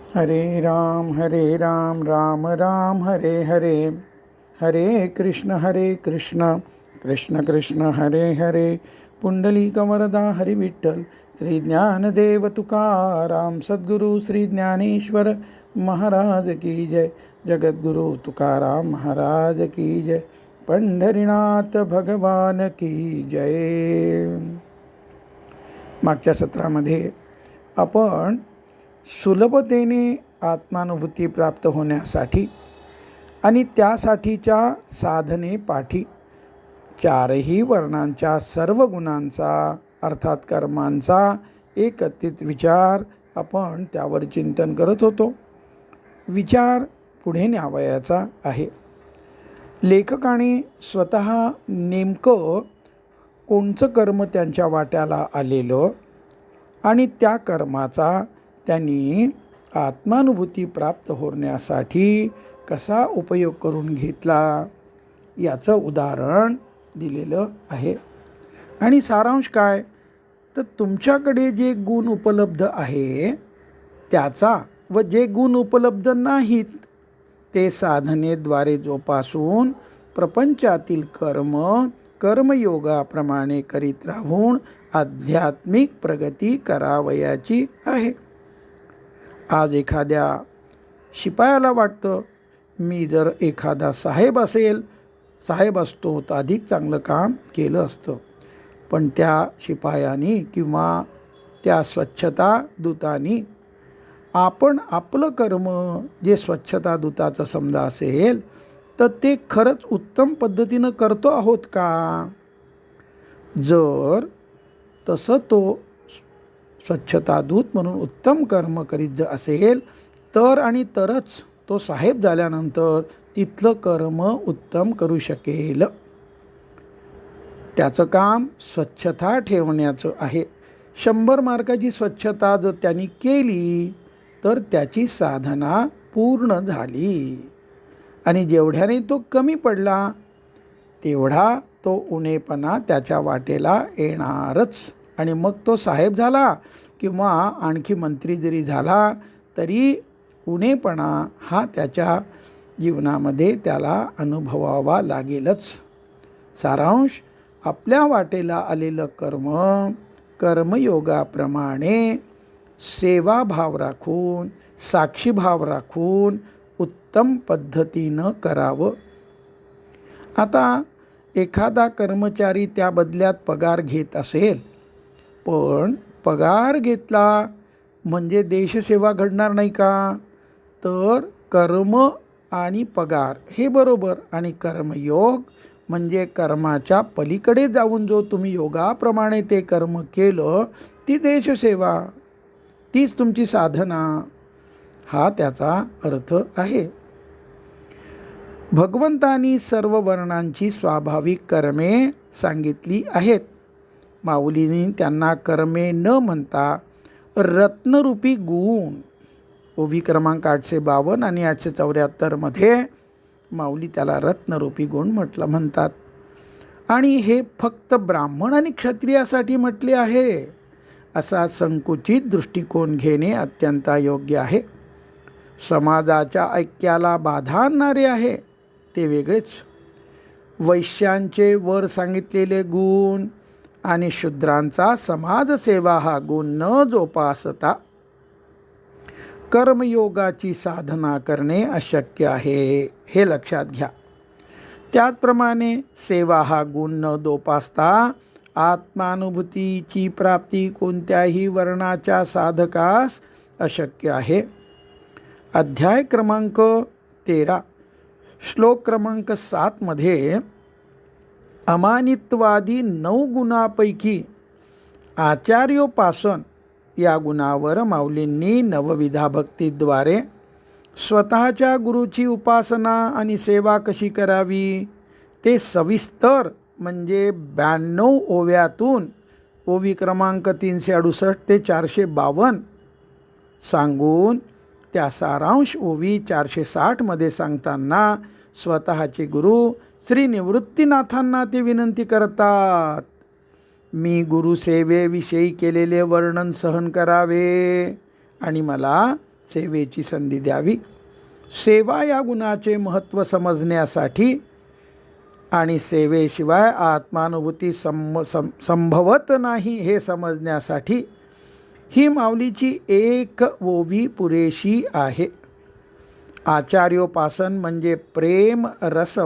हरे राम राम राम हरे हरे, हरे कृष्ण कृष्ण कृष्ण हरे हरे. पुंडलिक वरदा हरी विठ्ठल, श्री ज्ञानदेव तुकाराम सद्गुरु श्री ज्ञानेश्वर महाराज की जय. जगद्गुरु तुकाराम महाराज की जय. पंढरीनाथ भगवान की जय. मागच्या सत्रामध्ये आपण सुलभतेने आत्मानुभूती प्राप्त होण्यासाठी आणि त्यासाठीच्या साधने पाठी चारही वर्णांच्या सर्व गुणांचा अर्थात कर्मांचा एकत्रित विचार आपण त्यावर चिंतन करत होतो. विचार पुढे न्यावयाचा आहे. लेखकाने स्वतः नेमकं कोणतं कर्म त्यांच्या वाट्याला आलेलं आणि त्या कर्माचा त्यांनी आत्मानुभूती प्राप्त होण्यासाठी कसा उपयोग करून घेतला याचं उदाहरण दिलेलं आहे. आणि सारांश काय, तर तुमच्याकडे जे गुण उपलब्ध आहे त्याचा व जे गुण उपलब्ध नाहीत ते साधनेद्वारे जोपासून प्रपंचातील कर्मयोगाप्रमाणे करीत राहून आध्यात्मिक प्रगती करावयाची आहे. आज एखाद्या शिपायाला वाटतं मी जर एखादा साहेब असतो तर अधिक चांगलं काम केलं असतं. पण त्या शिपायानी किंवा त्या स्वच्छता दूतानी आपण आपलं कर्म जे स्वच्छता दूताचं समजा असेल तर ते खरंच उत्तम पद्धतीनं करतो आहोत का. जर तसं तो स्वच्छतादूत म्हणून उत्तम कर्म करीत जर असेल तर आणि तरच तो साहेब झाल्यानंतर तिथलं कर्म उत्तम करू शकेल. त्याचं काम स्वच्छता ठेवण्याचं आहे. 100 मार्काची स्वच्छता जर त्यांनी केली तर त्याची साधना पूर्ण झाली. आणि जेवढ्याने तो कमी पडला तेवढा तो उणेपणा त्याच्या वाटेला येणारच. आणि मग तो साहेब झाला किंवा आणखी मंत्री जरी झाला तरी उणेपणा हा त्याच्या जीवनामध्ये त्याला अनुभवावा लागेलच. सारांश, आपल्या वाटेला आलेलं कर्मयोगाप्रमाणे सेवाभाव राखून साक्षीभाव राखून उत्तम पद्धतीनं करावं. आता एखादा कर्मचारी त्या बदल्यात पगार घेत असेल पण पगार घेतला म्हणजे देशसेवा घडणार नाही का. तर कर्म आणि पगार हे बरोबर, आणि कर्मयोग म्हणजे कर्माच्या पलीकडे जाऊन जो तुम्ही योगाप्रमाणे ते कर्म केलं ती देशसेवा, तीच तुमची साधना, हा त्याचा अर्थ आहे. भगवंतानी सर्व वर्णांची स्वाभाविक कर्मे सांगितली आहेत. माऊलींनी त्यांना कर्मे न म्हणता रत्नरूपी गुण, ओवी क्रमांक 852 आणि 874 माऊली त्याला रत्नरूपी गुण म्हणतात. आणि हे फक्त ब्राह्मण आणि क्षत्रियासाठी म्हटले आहे असा संकुचित दृष्टिकोन घेणे अत्यंत अयोग्य आहे. समाजाच्या ऐक्याला बाधा आणणारे आहे ते वेगळेच. वैश्यांचे वर सांगितलेले गुण आणि शूद्रांचा समाजसेवा हा गुण न जोपासता कर्मयोगाची साधना करणे अशक्य आहे, हे लक्षात घ्या. त्याचप्रमाणे सेवा हा गुण न जोपासता आत्मानुभूतीची प्राप्ती कोणत्याही वर्णाच्या साधकास अशक्य आहे. अध्याय क्रमांक 13 श्लोक क्रमांक 7 मध्ये अमानित्वादी 9 गुणापैकी आचार्योपासन या गुणावर माऊलींनी नवविधा भक्तीद्वारे स्वतःच्या गुरुची उपासना आणि सेवा कशी करावी ते सविस्तर म्हणजे 92 ओव्यातून ओवी क्रमांक 368 ते 452 सांगून त्या सारांश ओवी 460 मध्ये सांगताना स्वतःचे गुरु श्री निवृत्तीनाथांना ते विनंती करतात, मी गुरुसेवेविषयी केलेले वर्णन सहन करावे आणि मला सेवेची संधी द्यावी. सेवा या गुणाचे महत्त्व समजण्यासाठी आणि सेवेशिवाय आत्मानुभूती संभवत नाही हे समजण्यासाठी ही माऊलीची एक ओवी पुरेशी आहे. आचार्योपासन म्हणजे प्रेम रस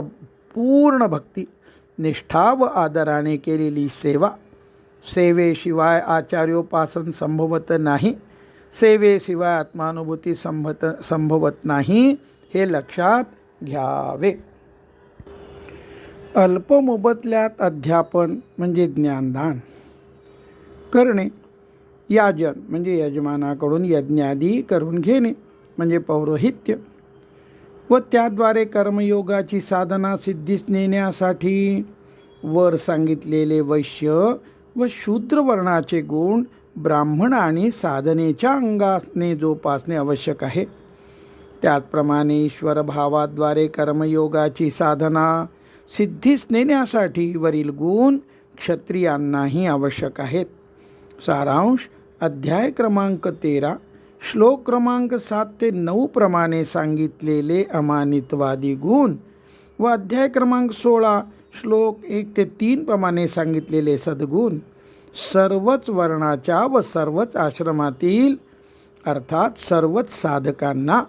पूर्ण भक्ती, निष्ठा व आदराने केलेली सेवा. सेवेशिवाय आचार्योपासन संभवत नाही, सेवेशिवाय आत्मानुभूती संभवत नाही हे लक्षात घ्यावे. अल्पमोबदल्यात अध्यापन म्हणजे ज्ञानदान करणे. याजन म्हणजे यजमानाकडून यज्ञादी करून घेणे म्हणजे पौरोहित्य व त्याद्वारे कर्मयोगाची साधना सिद्धीस नेण्यासाठी वर सांगितलेले वैश्य व शूद्र वर्णाचे गुण ब्राह्मण आणि साधनेच्या अंगाने जोपासणे आवश्यक आहे. त्याचप्रमाणे ईश्वरभावाद्वारे कर्मयोगाची साधना सिद्धीस नेण्यासाठी वरील गुण क्षत्रियांनाही आवश्यक आहेत. सारांश अध्याय क्रमांक 13 श्लोक क्रमांक 7 ते 9 प्रमाणे सांगितलेले अमानित्वादी गुण व अध्याय क्रमांक 16 श्लोक 1 ते 3 प्रमाणे सांगितलेले सद्गुण सर्वच वर्णाच्या व सर्वच आश्रमातील अर्थात सर्वच साधकांना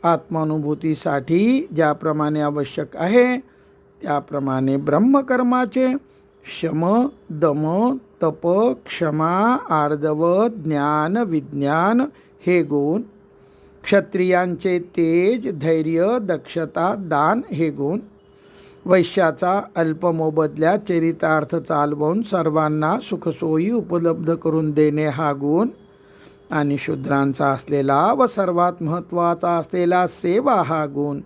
आत्मानुभूतीसाठी ज्याप्रमाणे आवश्यक आहे त्याप्रमाणे ब्रह्मकर्माचे शम दम तप क्षमा आर्जव ज्ञान विज्ञान हे गुण, क्षत्रियांचे तेज धैर्य दक्षता दान हे गुण, वैश्याचा अल्पमोबदल्यात चरितार्थ चालवून सर्वांना सुखसोयी उपलब्ध करून देणे हा गुण आणि शूद्रांचा असलेला व सर्वात महत्त्वाचा असलेला सेवा हा गुण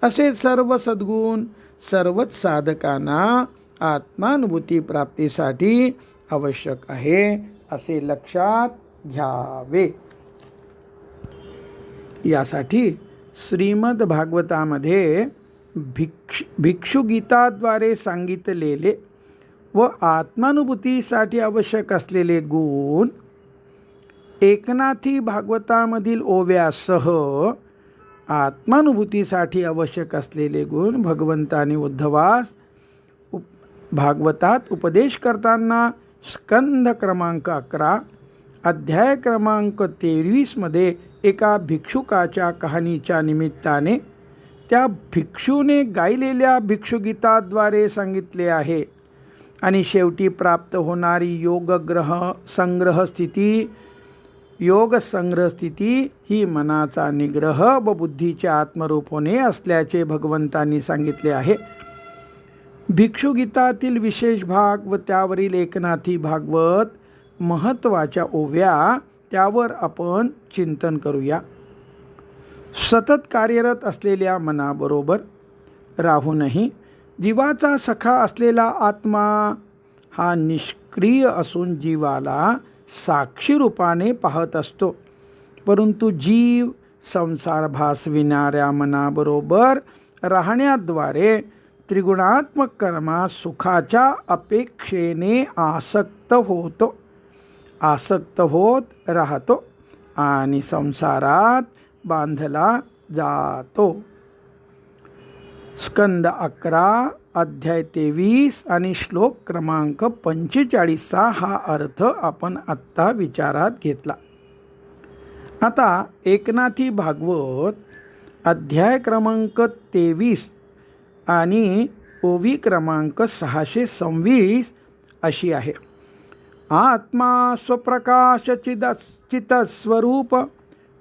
असे सर्व सद्गुण सर्वच साधकांना आत्मानुभूती प्राप्तीसाठी आवश्यक आहे असे लक्षात घ्यावे. यासाठी श्रीमद भागवतामध्ये भिक्षुगीताद्वारे सांगितलेले व आत्मानुभूतीसाठी आवश्यक असलेले गुण एकनाथी भागवतामधील ओव्यासह आत्मानुभूतीसाठी आवश्यक असलेले गुण भगवंताने उद्धवास भागवतात उपदेश करताना स्कंध क्रमांक 11 अध्याय क्रमांक 23 मध्ये एका भिक्षुकाच्या कहाणीच्या निमित्ताने त्या भिक्षूने गायलेल्या भिक्षुगीताद्वारे सांगितले आहे. आणि शेवटी प्राप्त होणारी योग संग्रह स्थिती ही मनाचा निग्रह व बुद्धीचे आत्मरूप होणे असल्याचे भगवंतांनी सांगितले आहे. भिक्षुगीतातील विशेष भाग व त्यावरील एकनाथी भागवत महत्त्वाच्या ओव्या त्यावर आपण चिंतन करूया. सतत कार्यरत असलेल्या मनाबरोबर राहूनही जीवाचा सखा असलेला आत्मा हा निष्क्रिय असून जीवाला साक्षी रूपाने पाहत असतो. परंतु जीव संसार भासविणाऱ्या मनाबरोबर राहण्याद्वारे त्रिगुणात्मक कर्मात सुखाच्या अपेक्षेने आसक्त होत राहतो आणि संसारात बांधला जातो. स्कंद 11 अध्याय 23 आणि श्लोक क्रमांक 45 हा अर्थ आपण आत्ता विचारात घेतला. आता एकनाथी भागवत अध्याय क्रमांक 23 आणि ओवी क्रमांक 626 अशी आहे. आत्मा स्वप्रकाश चितस्वरूप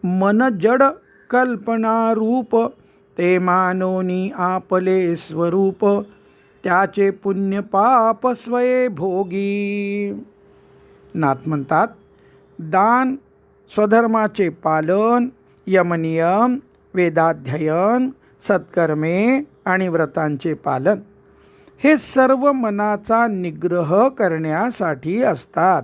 मन जड कल्पनारूप ते मानोनी आपले स्वरूप त्याचे पुण्य पाप स्वये भोगी. नाथ म्हणतात दान स्वधर्माचे पालन यमनियम वेदाध्ययन सत्कर्मे आणि व्रतांचे पालन हे सर्व मनाचा निग्रह करण्यासाठी असतात.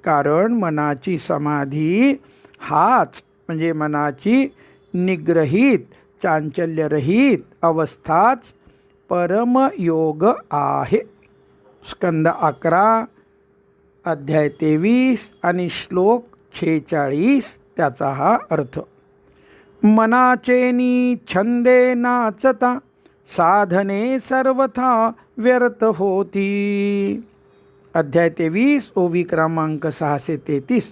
कारण मनाची समाधी हाच म्हणजे मनाची निग्रहित चांचल्यरहित अवस्थाच परमयोग आहे. स्कंद 11 अध्याय 23 आणि श्लोक 46 त्याचा हा अर्थ. मनाचेनी छंदे नाचता, साधने सर्वथा व्यर्थ होती. अध्याय 23 ओवी क्रमांक 633.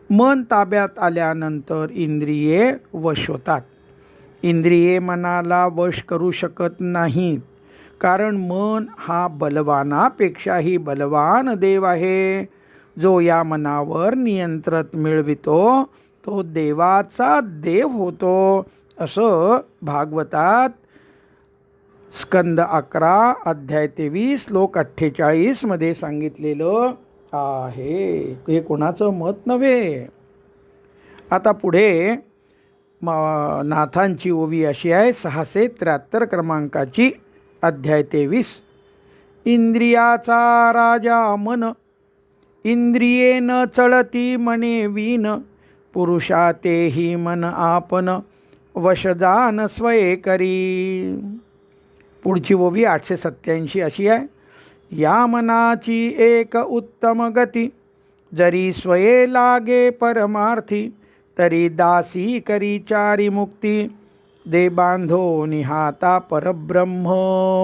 मन ताब्यात आल्यानंतर इंद्रिये वश होतात. इंद्रिये मनाला वश करू शकत नाहीत, कारण मन हा बलवानापेक्षाही बलवान देव आहे. जो या मनावर नियंत्रण मिळवितो तो देवाचा देव होतो, असं भागवतात स्कंद 11 अध्याय 23 श्लोक 48 मध्ये सांगितलेलं आहे. हे कोणाचं मत नव्हे. आता पुढे नाथांची ओवी अशी आहे 673 क्रमांकाची, अध्याय 23. इंद्रियाचा राजा मन, इंद्रिये न चळती मने वीन, पुरुषा तेही मन आपण, वश जान स्वये करी. पुढची ओवी 887 अशी आहे. या मनाची एक उत्तम गती, जरी स्वये लागे परमार्थी, तरी दासी करी चारी मुक्ती, दे बांधो निहाता परब्रह्म.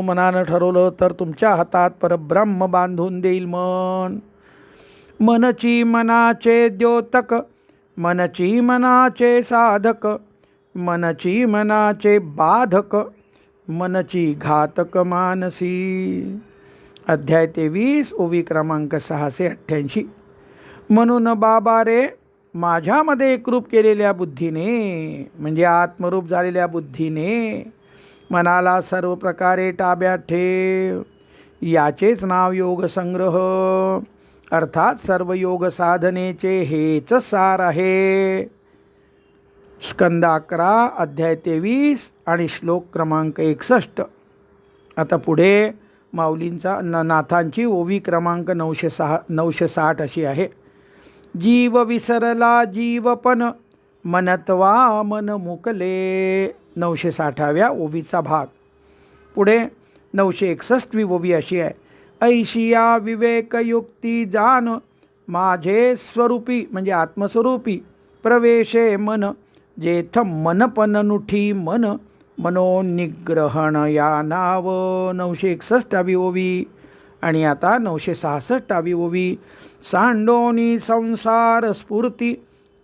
मनानं ठरवलं तर तुमच्या हातात परब्रह्म बांधून देईल मन. मनची मनाचे द्योतक, मनची मनाचे साधक, मनची मनाचे बाधक, मनची घातक मानसी. अध्याय 23 ओवी क्रमांक 688. म्हणून बाबा रे, माझ्यामध्ये एकरूप केलेल्या बुद्धीने, म्हणजे आत्मरूप झालेल्या बुद्धीने मनाला सर्व प्रकारे ताब्यात ठेव. याचेच नाव योग संग्रह, अर्थात सर्व योग साधनेचे हेच सार आहे. स्कंद 11 अध्याय 23 आणि श्लोक क्रमांक 61. आता पुढे माऊलींचा नाथांची ओवी क्रमांक 960 अशी आहे. जीव विसरला जीवपण, मनत्वा मन मुकले. 960व्या ओवीचा भाग. पुढे 961वी ओवी अशी आहे. ऐशिया विवेकयुक्ती जान, माझे स्वरूपी म्हणजे आत्मस्वरूपी प्रवेशे मन, जेथ मनपन नुठी मन, मनोनिग्रहण या नाव. 961वी ओवी. आणि आता 966वी ओवी. सांडोनी संसार स्फूर्ती,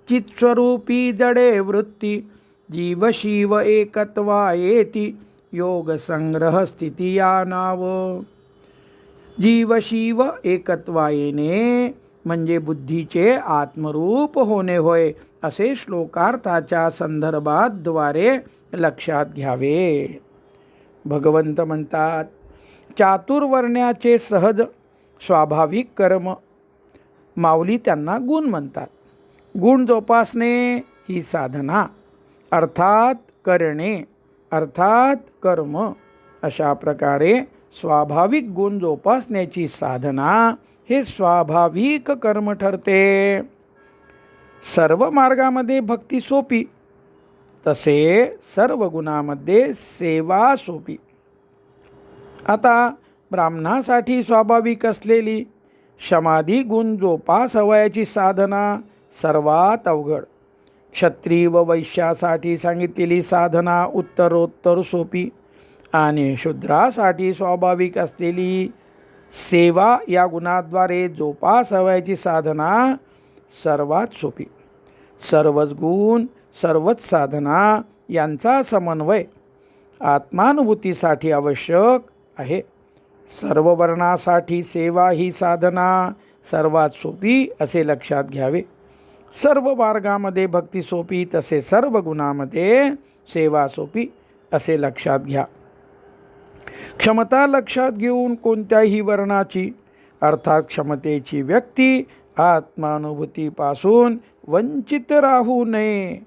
चित्स्वरूपी जडे वृत्ती, जीव शिव एकत्वा येती, योग संग्रह स्थिती या नाव. जीव शिव एकत्वा येणे म्हणजे बुद्धीचे आत्मरूप होणे होय, असे श्लोकार्थाच्या संदर्भात द्वारे लक्षात घ्यावे. भगवंत म्हणतात, चातुर्वर्ण्याचे सहज स्वाभाविक कर्म, माऊली त्यांना गुण म्हणतात. गुण जोपासणे ही साधना, अर्थात करणे, अर्थात कर्म. अशा प्रकारे स्वाभाविक गुण जोपासण्याची साधना हे स्वाभाविक कर्म ठरते. सर्व मार्गामध्ये भक्ती सोपी, तसे सर्व गुणामध्ये सेवा सोपी. आता ब्राह्मणासाठी स्वाभाविक असलेली समाधी गुण जोपासवयाची साधना सर्वात अवघड. क्षत्रिय व वैश्यासाठी सांगितलेली साधना उत्तरोत्तर सोपी, आणि शूद्रासाठी स्वाभाविक असलेली सेवा या गुणाद्वारे जोपासवयाची साधना सर्वात सोपी. सर्वच गुण, सर्वच साधना यांचा समन्वय आत्मानुभूतीसाठी आवश्यक आहे. सर्व वर्णासाठी सेवा ही साधना सर्वात सोपी असे लक्षात घ्यावे. सर्व मार्गामध्ये भक्ती सोपी, तसे सर्व गुणामध्ये सेवा सोपी असे लक्षात घ्या. क्षमता लक्षात घेऊन कोणत्याही वर्णाची, अर्थात क्षमतेची व्यक्ती आत्मानुभूतीपासून वंचित राहू नये,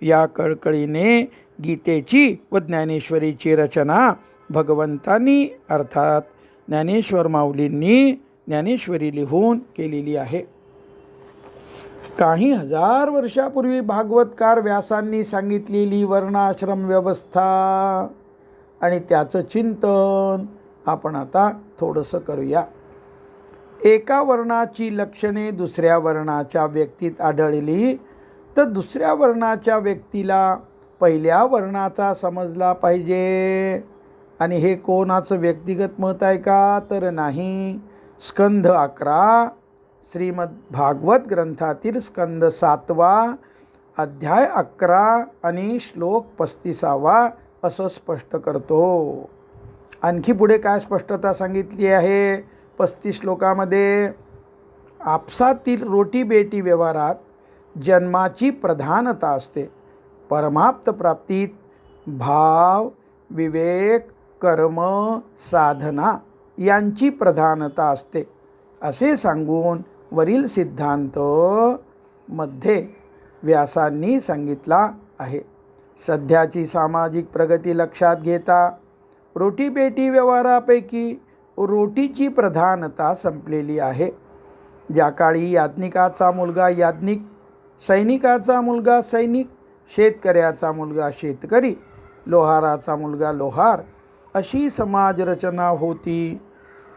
या कळकळीने गीतेची व ज्ञानेश्वरीची रचना भगवंतांनी अर्थात ज्ञानेश्वर माऊलींनी ज्ञानेश्वरी लिहून केलेली आहे. काही हजार वर्षापूर्वी भागवतकार व्यासांनी सांगितलेली वर्णाश्रम व्यवस्था आणि त्याचं चिंतन आपण आता थोडंसं करूया. एका वर्णाची लक्षणे दुसऱ्या वर्णाच्या व्यक्तीत आढळली तर दुसऱ्या वर्णाच्या व्यक्तीला पहिल्या वर्णाचा समजला पाहिजे. आणि हे कोणाचं व्यक्तिगत मत आहे का? तर नाही. स्कंध 11 श्रीमद भागवत ग्रंथातील स्कंद 7 अध्याय 11 आणि श्लोक 35 असं स्पष्ट करतो. आणखी पुढे काय स्पष्टता सांगितली आहे 35 श्लोकामध्ये? आपसातील रोटीबेटी व्यवहारात जन्माची प्रधानता असते. परमाप्त प्राप्तीत भाव, विवेक, कर्म, साधना यांची प्रधानता असते असे सांगून वरील सिद्धांत मध्ये व्यासांनी सांगितला आहे. सध्याची सामाजिक प्रगती लक्षात घेता रोटीबेटी व्यवहारापैकी रोटीची प्रधानता संपलेली आहे. ज्या काळी याज्ञिकाचा मुलगा याज्ञिक, सैनिकाचा मुलगा सैनिक, शेतकऱ्याचा मुलगा शेतकरी, लोहाराचा मुलगा लोहार अशी समाजरचना होती,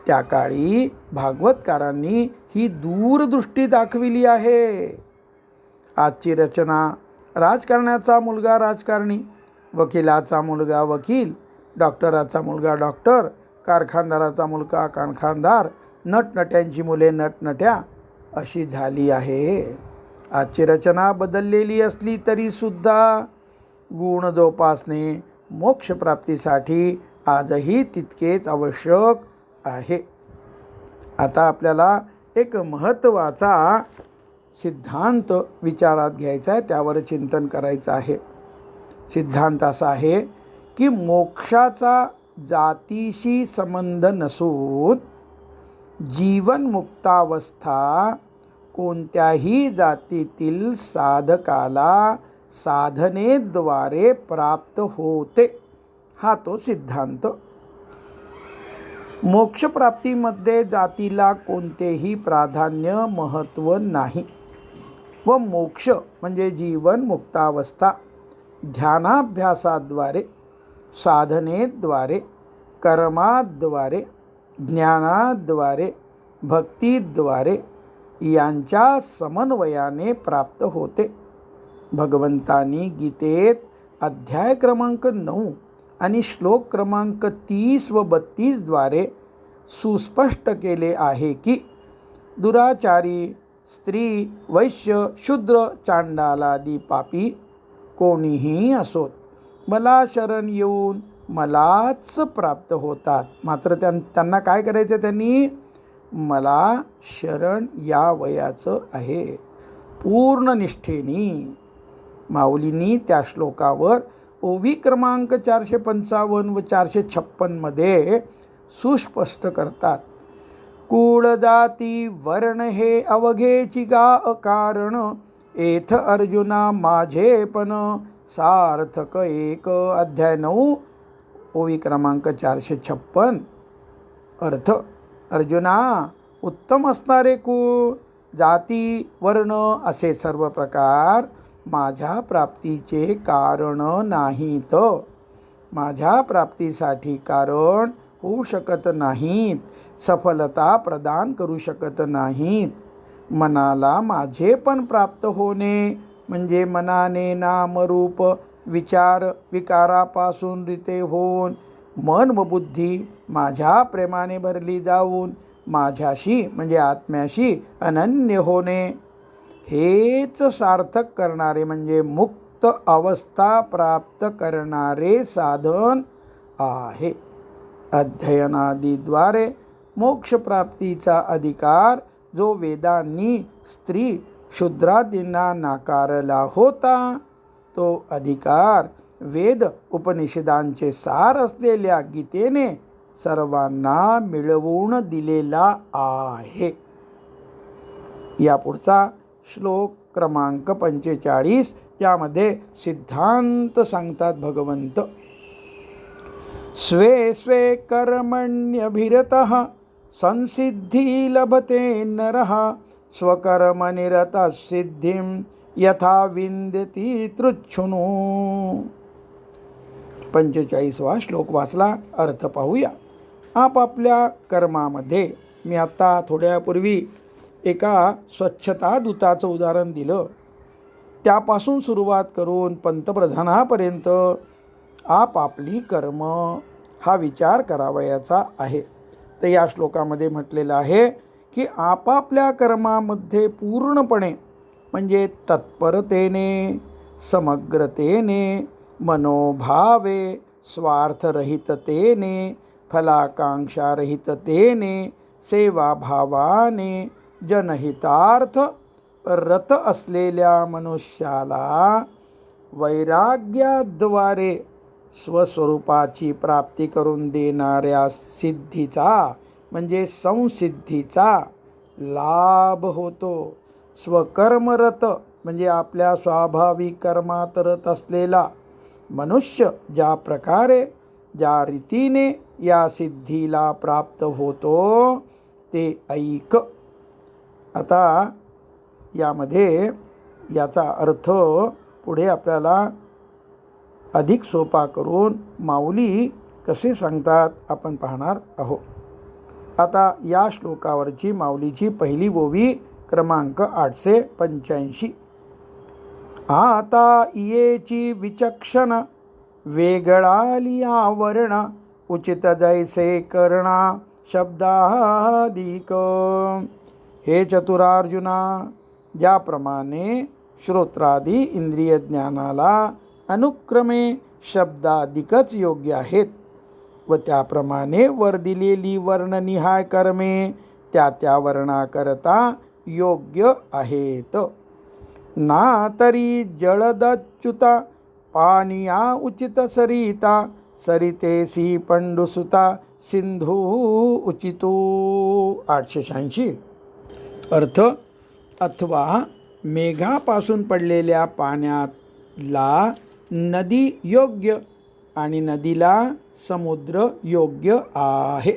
त्या काळी भागवतकारांनी ही दूरदृष्टी दाखविली आहे. आजची रचना राजकारण्याचा मुलगा राजकारणी, वकिलाचा मुलगा वकील, डॉक्टराचा मुलगा डॉक्टर, कारखानदाराचा मुलगा कारखानदार, नटनट्यांची मुले नटनट्या अशी झाली आहे. आजची रचना बदललेली असली तरीसुद्धा गुण जोपासणे मोक्षप्राप्तीसाठी आजही तितकेच आवश्यक आहे. आता आपल्याला एक महत्त्वाचा सिद्धांत विचारात घ्यायचा आहे, त्यावर चिंतन करायचं आहे. सिद्धांत असा आहे की मोक्षाचा जातीशी संबंध नसून जीवनमुक्तावस्था कोणत्याही जातीतील साधकाला साधनेद्वारे प्राप्त होते, हा तो सिद्धांत. मोक्षप्राप्तीमध्ये जातीला कोणतेही प्राधान्य महत्त्व नाही व मोक्ष म्हणजे जीवन मुक्तावस्था ध्यानाभ्यासाद्वारे, साधनेद्वारे, कर्माद्वारे, ज्ञानाद्वारे, भक्तीद्वारे यांच्या समन्वयाने प्राप्त होते. भगवंतांनी गीतेत अध्याय क्रमांक 9 आणि श्लोक क्रमांक 30 व 32 द्वारे सुस्पष्ट केले आहे की दुराचारी, स्त्री, वैश्य, शूद्र, चांडालादी पापी कोणीही असोत मला शरण येऊन मलाच प्राप्त होतात. मात्र त्यांना काय करायचं? त्यांनी मला शरण यावयाचं आहे पूर्ण निष्ठेनी. माऊलींनी त्या श्लोकावर ओवी क्रमांक 455 व 456 मध्ये सुस्पष्ट करतात. कुळ जाती वर्ण हे अवघेची गा कारण, एथ अर्जुना माझेपण सार्थक एक. अध्याय 9 ओवी क्रमांक 456. अर्थ: अर्जुना, उत्तम असणारे कुळ, जाती, वर्ण असे सर्व प्रकार माझ्या प्राप्तीचे कारण नाहीत, माझ्या प्राप्तीसाठी कारण होऊ शकत नाहीत, सफलता प्रदान करू शकत नाहीत. मनाला माझे पण प्राप्त होणे म्हणजे मनाने नामरूप विचार विकारापासून रिते होऊन मन व बुद्धी माझ्या प्रेमाने भरली जाऊन माझ्याशी म्हणजे आत्म्याशी अनन्य होणे, हेच सार्थक करणारे म्हणजे मुक्त अवस्था प्राप्त करणारे साधन आहे. अध्ययनादीद्वारे मोक्षप्राप्तीचा अधिकार जो वेदांनी स्त्री शूद्रादींना नाकारला होता, तो अधिकार वेद उपनिषदांचे सार असलेल्या गीतेने सर्वांना मिळवून दिलेला आहे. या पुढचा श्लोक क्रमांक 45 यामध्ये सिद्धांत सांगतात भगवंत. स्वे स्वे कर्मण्यभिरतः संसिद्धी लभते नरः स्वकर्मनिरतः सिद्धिं यथा विंदती तृच्छृणु. 45वा श्लोक वाचला. अर्थ पाहूया. आपापल्या कर्मामध्ये मी आता थोड्यापूर्वी एका स्वच्छता दूताचं उदाहरण दिलं. त्यापासून सुरुवात करून पंतप्रधानापर्यंत आपापली कर्म हा विचार करावयाचा आहे. तर या श्लोकामध्ये म्हटलेलं आहे की आपापल्या कर्मामध्ये पूर्णपणे म्हणजे तत्परतेने, समग्रतेने, मनोभावे, स्वार्थरहिततेने, फलाकांक्षारहिततेने, सेवाभावाने, जनहितार्थ रत असलेल्या मनुष्याला वैराग्याद्वारे स्वस्वरूपाची प्राप्ती करून देणाऱ्या सिद्धीचा म्हणजे संसिद्धीचा लाभ होतो. स्वकर्मरत म्हणजे आपल्या स्वाभाविक कर्मात रत असलेला मनुष्य ज्या प्रकारे ज्या रीतीने या सिद्धीला प्राप्त होतो ते ऐक. आता यामध्ये याचा अर्थ पुढे आपल्याला अधिक सोपा करून माऊली कसे सांगतात आपण पाहणार आहोत. आता या श्लोकावरची माऊलीची पहिली ओवी क्रमांक 885. आता येची विचक्षण वेगळाली आवरण उचित जैसे करणा शब्दाधिक. हे चतुरार्जुना, ज्याप्रमाणे श्रोत्रादी इंद्रिय ज्ञानाला अनुक्रमे शब्दाधिकच योग्य आहेत व त्याप्रमाणे वर दिलेली वर्णनिहाय कर्मे त्या त्या वर्णाकरता योग्य आहेत. ना तरी जलदच्युता पानिया उचित सरिता सरितेसी पंडुसुता सिंधू उचितो. 886. अर्थ अथवा मेघापासून पडलेल्या पाण्याला नदी योग्य आणि नदीला समुद्र योग्य आहे.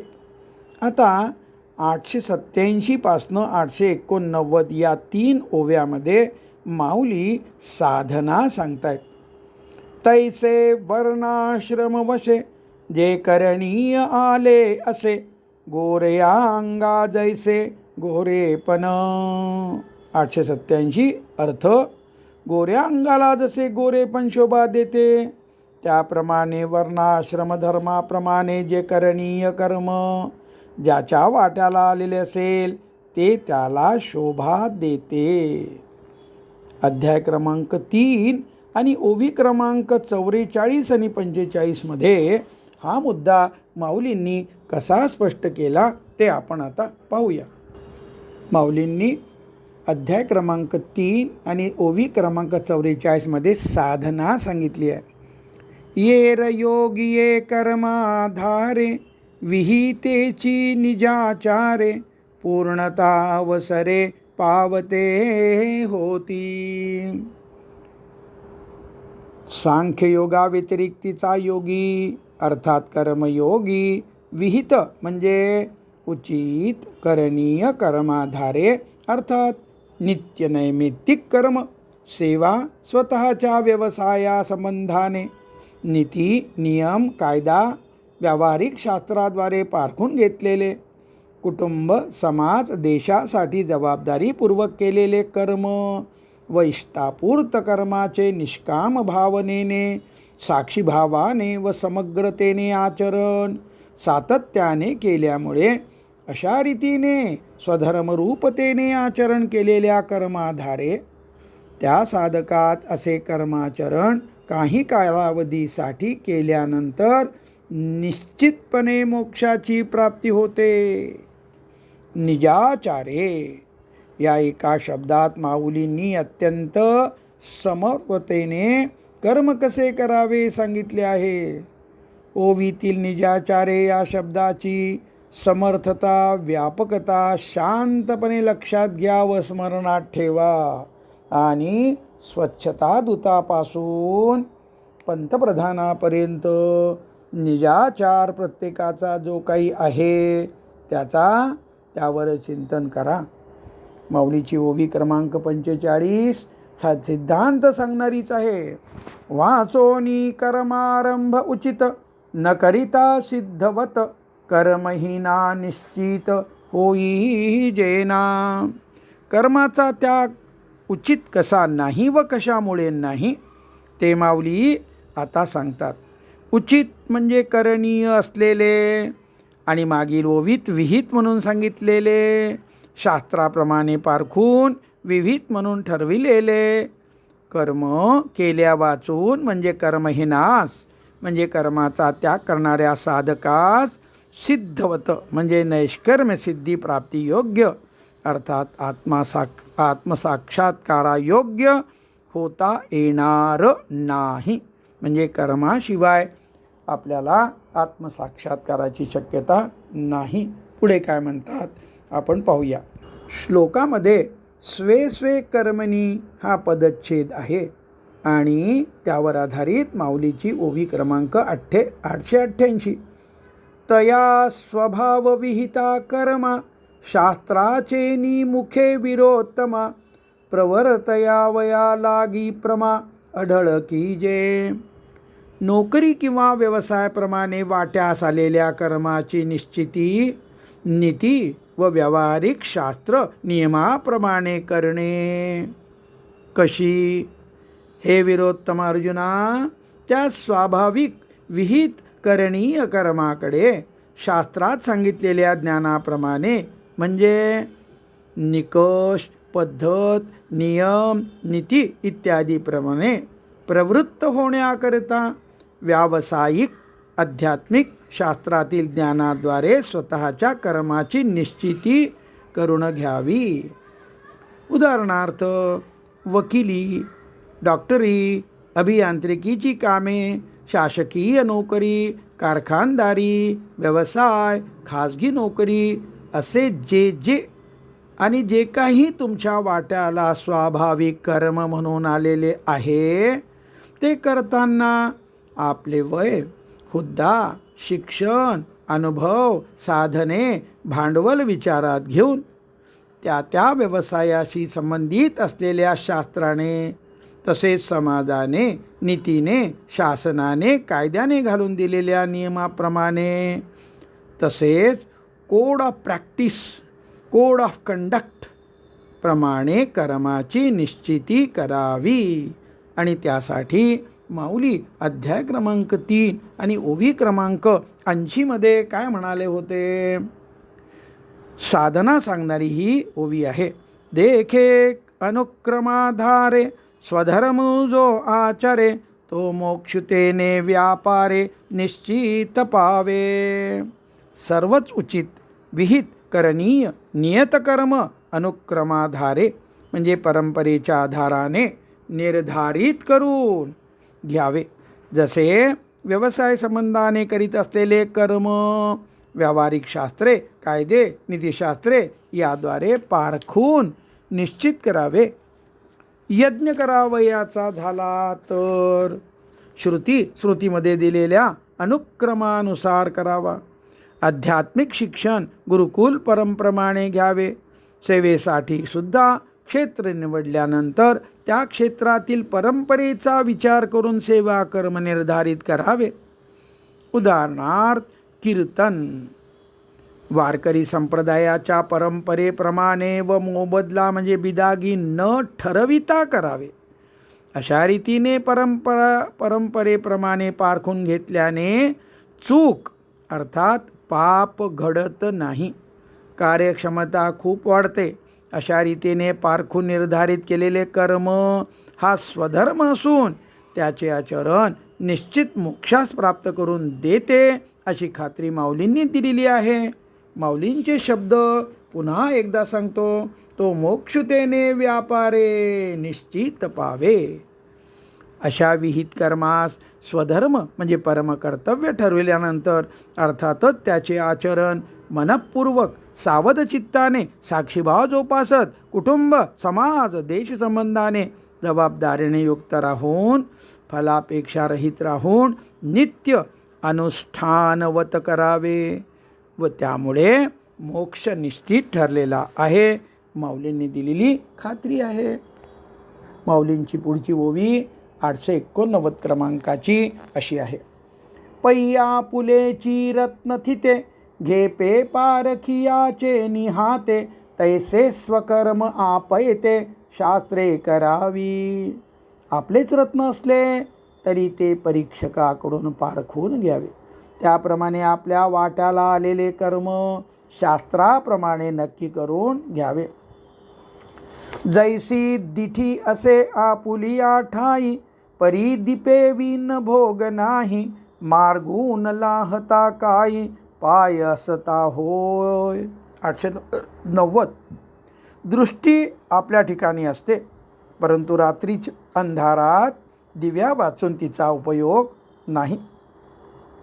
आता 887 पासनं 889 या 3 ओव्यामध्ये माऊली साधना सांगतायत. तैसे वर्णाश्रम वशे जे करणीय आले असे गोरया अंगा जैसे गोरेपण. 887. अर्थ गोऱ्या अंगाला जसे गोरेपण शोभा देते त्याप्रमाणे वर्णाश्रम धर्माप्रमाणे जे करणीय कर्म ज्याच्या वाट्याला आलेले असेल ते त्याला शोभा देते. अध्याय क्रमांक 3 आणि ओवी क्रमांक 44 आणि 45 मध्ये हा मुद्दा माऊलींनी कसा स्पष्ट केला ते आपण आता पाहूया. माऊलींनी अध्याय क्रमांक 3 आणि ओवी क्रमांक 44 मध्ये साधना सांगितली आहे. येर योगिये कर्माधारे विहितेची निजाचारे पूर्णता अवसरे पावते होती. सांख्ययोगा व्यतिरिक्तीचा योगी अर्थात कर्मयोगी विहित म्हणजे उचित करणीय कर्माधारे अर्थात नित्य नैमित्तिक कर्म, सेवा, स्वतःच्या व्यवसायासंबंधाने नीती नियम कायदा व्यावहारिक शास्त्राद्वारे पारखून घेतलेले, कुटुंब समाज देशासाठी जबाबदारीपूर्वक केलेले कर्म व इष्टापूर्त कर्माचे निष्काम भावनेने साक्षीभावाने व समग्रतेने आचरण सातत्याने केल्यामुळे अशा रीतीने स्वधर्मरूपतेने आचरण केलेल्या कर्माधारे त्या साधकात असे कर्माचरण काही कालावधीसाठी केल्यानंतर निश्चितपणे मोक्षाची प्राप्ती होते. निजाचारे या एका शब्दात माऊलींनी अत्यंत समर्पतेने कर्म कसे करावे सांगितले आहे. ओवीतील निजाचारे या शब्दाची समर्थता व्यापकता शांतपणे लक्षात घ्या व स्मरणात ठेवा आणि स्वच्छता दूतापासून पंतप्रधानापर्यंत निजाचार प्रत्येकाचा जो काही आहे त्यावर चिंतन करा. माऊलीची ओवी क्रमांक 45 सिद्धांत सांगणारीच आहे. वाचोनी कर्मारंभ उचित न करिता सिद्धवत कर्महीना निश्चित होई जेना. कर्माचा त्याग उचित कसा नाही व कशामुळे नाही ते माऊली आता सांगतात. उचित म्हणजे करणीय असलेले आणि मागील ओवीत विहित म्हणून सांगितलेले, शास्त्राप्रमाणे पारखून विहित म्हणून ठरविलेले. कर्म केल्या वाचून म्हणजे कर्महीनास म्हणजे कर्माचा त्याग करणाऱ्या साधकास सिद्धवत म्हणजे नैष्कर्म्य सिद्धी प्राप्ती योग्य अर्थात आत्मसाक्षात्कारायोग्य होता येणार नाही. म्हणजे कर्माशिवाय आपल्याला आत्मसाक्षात्काराची शक्यता नाही. पुढे काय म्हणतात आपण पाहूया. श्लोकामध्ये स्वे स्वे कर्मणी हा पदच्छेद आहे आणि त्यावर आधारित माऊलीची ओवी क्रमांक 888. तया स्वभाव विहिता कर्मा शास्त्राचे मुखे विरोत्तमा प्रवर्तयावया लागी प्रमा अढळ कीजे. नोकरी किंवा व्यवसायाप्रमाणे वाट्यास आलेल्या कर्माची निश्चिती नीती व व्यावहारिक शास्त्र नियमाप्रमाणे करणे. कशी? हे विरोत्तम अर्जुना, त्या स्वाभाविक विहित करणीय कर्माकडे शास्त्रात सांगितलेल्या ज्ञानाप्रमाणे म्हणजे निकष, पद्धत, नियम, नीती इत्यादीप्रमाणे प्रवृत्त होण्याकरिता व्यावसायिक आध्यात्मिक शास्त्रातील ज्ञानाद्वारे स्वतःच्या कर्माची निश्चिती करून घ्यावी. उदाहरणार्थ वकिली, डॉक्टरी, अभियांत्रिकीची कामे, शासकीय नोकरी, कारखानदारी, व्यवसाय, खाजगी नोकरी असे जे काही तुमच्या वाट्याला स्वाभाविक कर्म म्हणून आलेले आहे ते करताना आपले वय, हुद्दा, शिक्षण, अनुभव, साधने, भांडवल विचारात घेऊन त्या व्यवसायाशी संबंधित असलेल्या शास्त्राने तसेच समाजाने, नीतीने, शासनाने, कायद्याने घालून दिलेल्या नियमाप्रमाणे तसेच code of practice, code of conduct प्रमाणे कर्माची निश्चिती करावी. आणि त्यासाठी माऊली अध्याय क्रमांक 3 आणि ओवी क्रमांक 80 काय म्हणाले होते? साधना सांगणारी ही ओवी आहे. देखे अनुक्रमाधारे स्वधर्म जो आचारे तो मोक्षतेने व्यापारे निश्चित पावे. सर्वच उचित विहित करणीय नियतकर्म अनुक्रमाधारे म्हणजे परंपरेच्या आधाराने निर्धारित करून घ्यावे. जसे व्यवसाय संबंधाने करीत असलेले कर्म, व्यावहारिक शास्त्रे, कायदे, नीतिशास्त्रे याद्वारे पारखून निश्चित करावे. यज्ञ करावयाचा झाला तर श्रुतीमध्ये दिलेल्या अनुक्रमानुसार करावा. आध्यात्मिक शिक्षण गुरुकुल परंपरेप्रमाणे घ्यावे. सेवेसाठी सुद्धा क्षेत्र निवडल्यानंतर त्या क्षेत्रातील परंपरेचा विचार करून सेवा कर्म निर्धारित करावे. उदाहरणार्थ कीर्तन वारकरी संप्रदायाच्या परंपरेप्रमाणे व मोबदला म्हणजे बिदागी न ठरविता करावे. अशा रीतीने परंपरेप्रमाणे पारखून घेतल्याने चूक अर्थात पाप घडत नाही, कार्यक्षमता खूप वाढते. अशा रीतीने पारखून निर्धारित केलेले कर्म हा स्वधर्म असून त्याचे आचरण निश्चित मोक्षास प्राप्त करून देते अशी खात्री माऊलींनी दिलेली आहे. माऊलींचे शब्द पुन्हा एकदा सांगतो. तो मोक्षतेने व्यापारे निश्चित पावे. अशा विहित कर्मास स्वधर्म म्हणजे परमकर्तव्य ठरविल्यानंतर अर्थातच त्याचे आचरण मनपूर्वक सावध चित्ताने साक्षीभाव जोपासत कुटुंब, समाज, देशसंबंधाने जबाबदारीने युक्त राहून फलापेक्षा रहित राहून नित्य अनुष्ठानवत करावे व त्यामुळे मोक्ष निश्चित ठरलेला आहे. माऊलींनी दिलेली खात्री आहे. माऊलींची पुढची ओवी 889 क्रमांकाची अशी आहे. पैया पुलेची रत्न थिते घे पे पारखियाचे निहाते तैसे स्वकर्म आपयते शास्त्रे करावी. आपलेच रत्न असले तरी ते परीक्षकाकडून पारखून घ्यावे. त्याप्रमाणे आपल्या वाट्याला आलेले कर्म शास्त्राप्रमाणे नक्की करून घ्यावे. जैसी दिठी असे आपुलिया ठाई, परी दीपे विन भोग नाही. मार्गून लाहता काही, पाय असता होय. 890. दृष्टी आपल्या ठिकाणी असते, परंतु रात्रीच्या अंधारात दिव्या वाचून तिचा उपयोग नाही.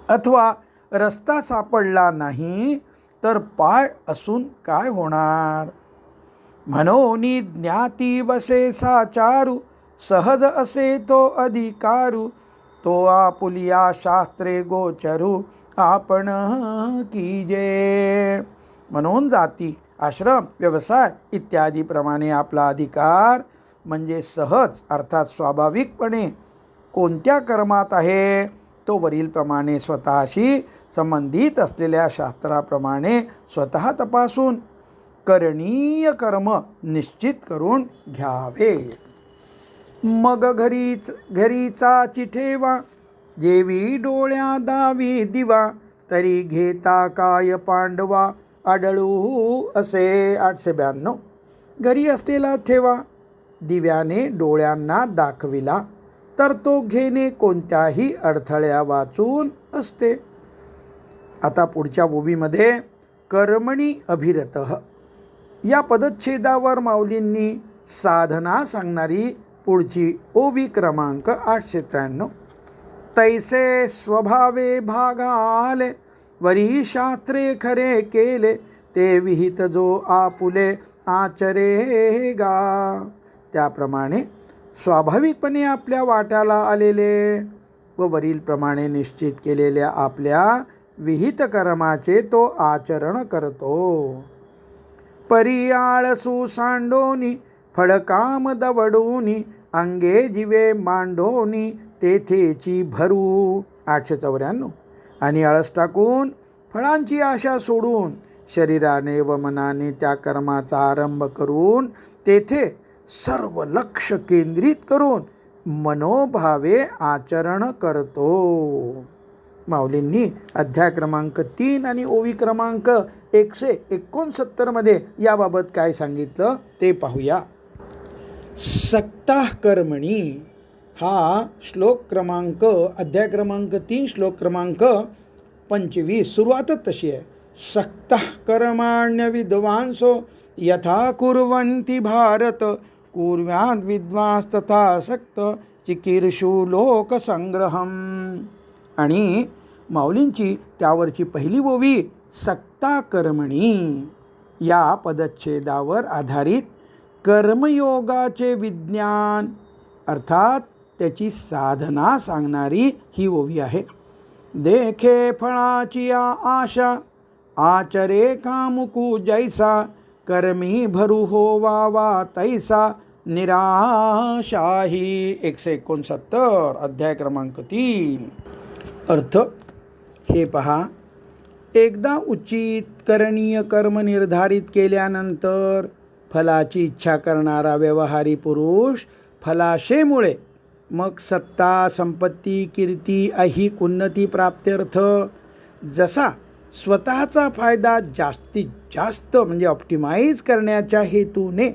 अथवा रस्ता सापडला नाही तर पाय असून काय होणार. म्हणोनी ज्ञाती बसे साचारू, सहज असे तो अधिकारू. तो आपुलिया शास्त्रे गोचरू, आपण कीजे. म्हणून जाती, आश्रम, व्यवसाय इत्यादी प्रमाणे आपला अधिकार म्हणजे सहज अर्थात स्वाभाविकपणे कोणत्या कर्मात आहे तो वरीलप्रमाणे स्वतःशी संबंधित असलेल्या शास्त्राप्रमाणे स्वतः तपासून करणीय कर्म निश्चित करून घ्यावे. मग घरीचा चिठेवा, जेवी डोळ्या दावी दिवा. तरी घेता काय पांडवा, आढळू असे. 892. घरी असलेला ठेवा दिव्याने डोळ्यांना दाखविला तर तो घेणे कोणत्याही अडथळ्या वाचून असते. आता पुढच्या ओवीमध्ये कर्मणी अभिरतः या पदच्छेदावर माऊलींनी साधना सांगणारी पुढची ओवी क्रमांक 893. तैसे स्वभावे भागाले, वरी शास्त्रे खरे केले. ते विहित जो आपुले आचरेगा. त्याप्रमाणे स्वाभाविकपणे आपल्या वाट्याला आलेले व वरीलप्रमाणे निश्चित केलेल्या आपल्या विहित कर्माचे तो आचरण करतो. परियाळसू सांडोनी, फळकाम दवडूनी. अंगे जिवे मांडोनी, तेथेची भरू. 894. आणि आळस टाकून फळांची आशा सोडून शरीराने व मनाने त्या कर्माचा आरंभ करून तेथे सर्व लक्ष केंद्रित करून मनोभावे आचरण करतो. माऊलींनी अध्याय क्रमांक 3 आणि ओवी क्रमांक 169 मध्ये याबाबत काय सांगितलं ते पाहूया. सक्ता कर्मणी हा श्लोक क्रमांक अध्याय क्रमांक 3 श्लोक क्रमांक 25 सुरुवातच तशी आहे. सक्ता कर्माण्य विद्वांसो यथा कुर्वन्ति भारत, कुर्याद् विद्वांस तथा सक्त चिकीर्षु लोकसंग्रहम. आणि माऊलींची त्यावरची पहिली ओवी सक्ता कर्मणी या पदच्छेदावर आधारित कर्मयोगाचे विज्ञान अर्थात त्याची साधना सांगणारी ही ओवी आहे. देखे फळाची आशा, आचरे कामुकू जैसा. कर्मी भरू होवा तैसा, निराशाही. 169 अध्याय क्रमांक 3. अर्थ हे पहा, एकदा उचित करणीय कर्म निर्धारित केल्यानंतर फलाची इच्छा करणारा व्यवहारी पुरुष फलाशेमुळे मग सत्ता, संपत्ती, कीर्ती, ऐहिक उन्नती प्राप्त्यर्थ जसा स्वतःचा फायदा जास्तीत जास्त म्हणजे ऑप्टिमाइज करण्याच्या हेतूने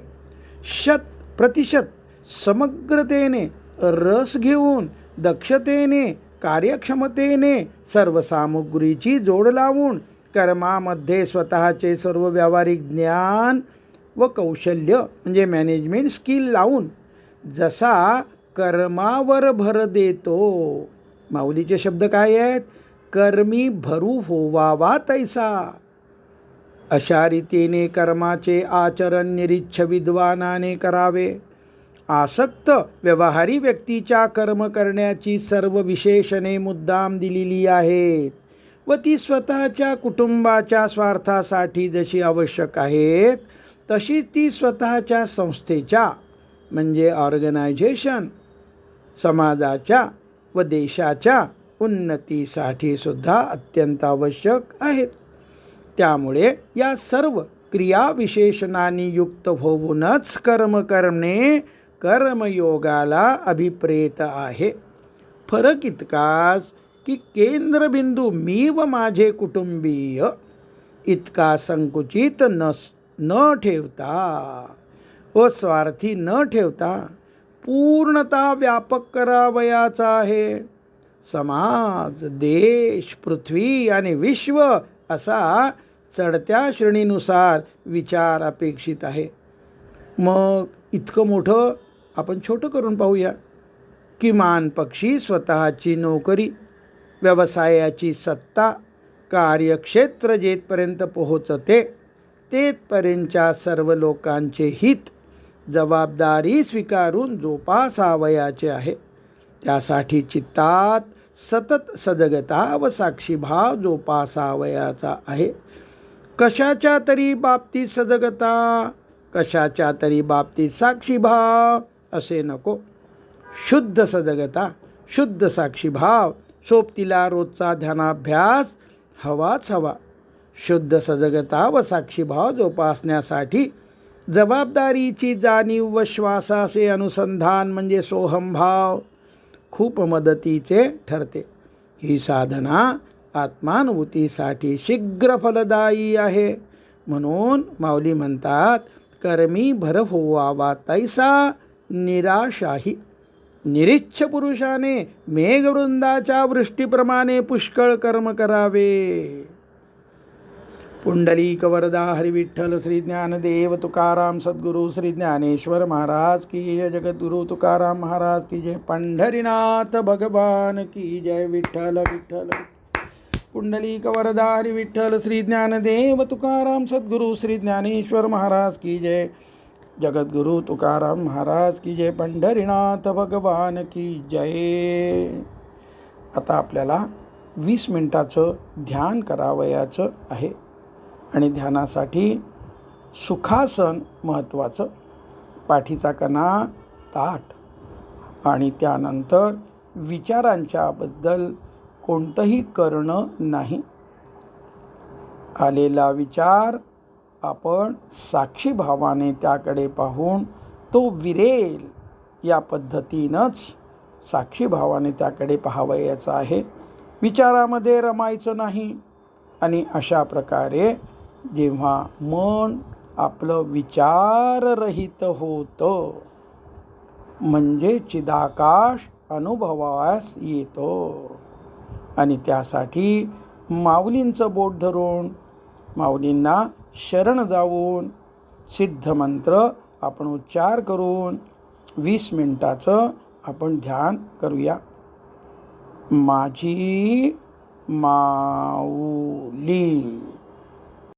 100% समग्रतेने रस घेऊन दक्षतेने कार्यक्षमतेने सर्व सामुग्रीची जोड लावून कर्मामध्ये स्वतःचे सर्व व्यावहारिक ज्ञान व कौशल्य म्हणजे मॅनेजमेंट स्किल लावून जसा कर्मावर भर देतो. माऊलीचे शब्द काय आहेत? कर्मी भरू होवावा तैसा. अशा रीतीने कर्माचे आचरण निरीच्छ विद्वानाने करावे. आसक्त व्यवहारी व्यक्तीच्या कर्म करण्याची सर्व विशेषणे मुद्दाम दिलेली आहेत व ती स्वतःच्या कुटुंबाच्या स्वार्थासाठी जशी आवश्यक आहेत तशीच ती स्वतःच्या संस्थेच्या म्हणजे ऑर्गनायझेशन, समाजाच्या व देशाच्या उन्नतीसाठी सुद्धा अत्यंत आवश्यक आहेत. त्यामुळे या सर्व क्रियाविशेषणांनी युक्त होऊनच कर्म करणे कर्मयोगाला अभिप्रेत आहे. फरक इतकाच की केंद्रबिंदू मी व माझे कुटुंबीय इतका संकुचित न ठेवता व स्वार्थी न ठेवता पूर्णतः व्यापक करावयाचा आहे. समाज, देश, पृथ्वी आणि विश्व असा चढत्या श्रेणीनुसार विचार अपेक्षित आहे. मग इतकं मोठं आपण छोटं करून पाहूया. किमान पक्षी स्वतःची नोकरी, व्यवसायाची सत्ता, कार्यक्षेत्र जेथपर्यंत पोहोचते तेथपर्यंतच्या सर्व लोकांचे हित जबाबदारी स्वीकारून जोपासावयाचे आहे. त्यासाठी चित्तात सतत सजगता व साक्षीभाव जोपासावयाचा आहे. कशाच्या तरी बाबतीत सजगता, कशाच्या तरी बाबतीत साक्षीभाव असे नको. शुद्ध सजगता, शुद्ध साक्षीभाव, सोबतीला रोजचा ध्यानाभ्यास हवाच हवा. शुद्ध सजगता व साक्षीभाव जोपासण्यासाठी जबाबदारीची जाणीव व श्वासाचे अनुसंधान म्हणजे सोहमभाव खूप मदतीचे ठरते. ही साधना आत्मानुभूतीसाठी शीघ्र फलदायी आहे. म्हणून माऊली म्हणतात, कर्मी भर होवावा तैसा निराशाही. निरीच्छ पुरुषाने मेघवृंदाच्या वृष्टीप्रमाणे पुष्कळ कर्म करावे. पुंडलिक वरदा हरी विठ्ठल श्री ज्ञानदेव तुकाराम सद्गुरु श्री ज्ञानेश्वर महाराज की जय. जगद्गुरु तुकाराम महाराज की जय. पंढरीनाथ भगवान की जय. विठ्ठल विठ्ठल. पुंडलिक वरदा हरी विठ्ठल श्री ज्ञानदेव तुकाराम सद्गुरु श्री ज्ञानेश्वर महाराज की जय. जगद्गुरु तुकाराम महाराज की जय. पंढरीनाथ भगवान की जय. आता आपल्याला 20 मिनिटाचं ध्यान करावयाचं आहे आणि ध्यानासाठी सुखासन महत्त्वाचं. पाठीचा कणा ताठ आणि त्यानंतर विचारांच्याबद्दल कोणतंही करणं नाही. आलेला विचार आपण साक्षीभावाने त्याकडे पाहून तो विरेल या पद्धतीनंच साक्षीभावाने त्याकडे पाहावयाचं आहे. विचारामध्ये रमायचं नाही. आणि अशा प्रकारे जेव्हा मन आपलं विचाररहित होतं म्हणजे चिदाकाश अनुभवास येतो. आणि त्यासाठी माऊलींचं बोट धरून माऊलींना शरण जाऊन सिद्धमंत्र आपण उच्चार करून 20 मिनिटाचं आपण ध्यान करूया. माझी माऊली.